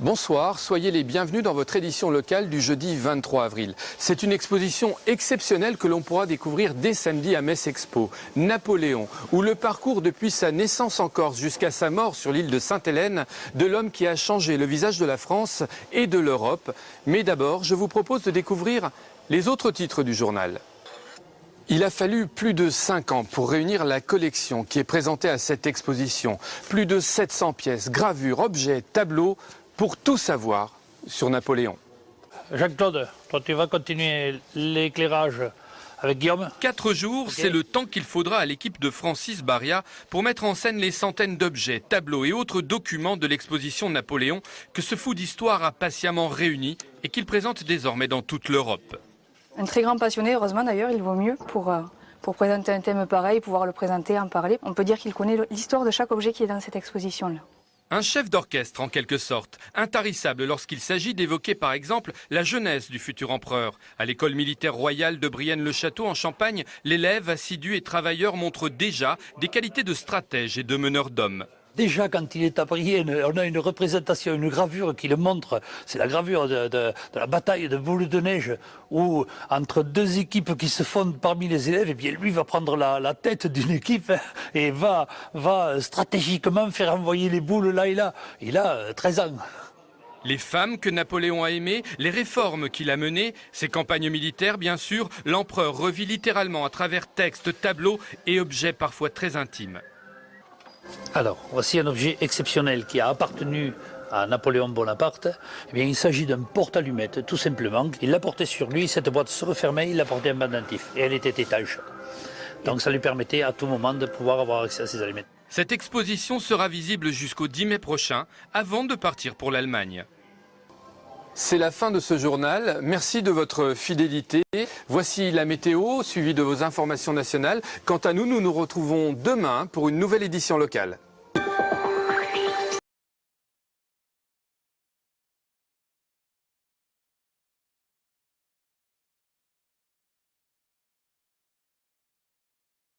Bonsoir, soyez les bienvenus dans votre édition locale du jeudi 23 avril. C'est une exposition exceptionnelle que l'on pourra découvrir dès samedi à Metz Expo. Napoléon, où le parcours depuis sa naissance en Corse jusqu'à sa mort sur l'île de Sainte-Hélène de l'homme qui a changé le visage de la France et de l'Europe. Mais d'abord, je vous propose de découvrir les autres titres du journal. Il a fallu plus de 5 ans pour réunir la collection qui est présentée à cette exposition. Plus de 700 pièces, gravures, objets, tableaux, pour tout savoir sur Napoléon. Jean-Claude, toi tu vas continuer l'éclairage avec Guillaume. 4 jours, Okay. C'est le temps qu'il faudra à l'équipe de Francis Baria pour mettre en scène les centaines d'objets, tableaux et autres documents de l'exposition Napoléon que ce fou d'histoire a patiemment réunis et qu'il présente désormais dans toute l'Europe. Un très grand passionné, heureusement d'ailleurs, il vaut mieux pour présenter un thème pareil, pouvoir le présenter, en parler. On peut dire qu'il connaît l'histoire de chaque objet qui est dans cette exposition-là. Un chef d'orchestre en quelque sorte, intarissable lorsqu'il s'agit d'évoquer par exemple la jeunesse du futur empereur. À l'école militaire royale de Brienne-le-Château en Champagne, l'élève assidu et travailleur montre déjà des qualités de stratège et de meneur d'hommes. Déjà quand il est à Brienne, on a une représentation, une gravure qui le montre. C'est la gravure de la bataille de Boule de Neige où entre deux équipes qui se fondent parmi les élèves, et bien lui va prendre la tête d'une équipe et va stratégiquement faire envoyer les boules là et là. Il a 13 ans. Les femmes que Napoléon a aimées, les réformes qu'il a menées, ses campagnes militaires bien sûr, l'empereur revit littéralement à travers textes, tableaux et objets parfois très intimes. Alors, voici un objet exceptionnel qui a appartenu à Napoléon Bonaparte. Eh bien, il s'agit d'un porte-allumettes, tout simplement. Il l'a porté sur lui, cette boîte se refermait, il l'a porté un pendentif et elle était étanche. Donc ça lui permettait à tout moment de pouvoir avoir accès à ces allumettes. Cette exposition sera visible jusqu'au 10 mai prochain, avant de partir pour l'Allemagne. C'est la fin de ce journal. Merci de votre fidélité. Voici la météo, suivie de vos informations nationales. Quant à nous, nous nous retrouvons demain pour une nouvelle édition locale.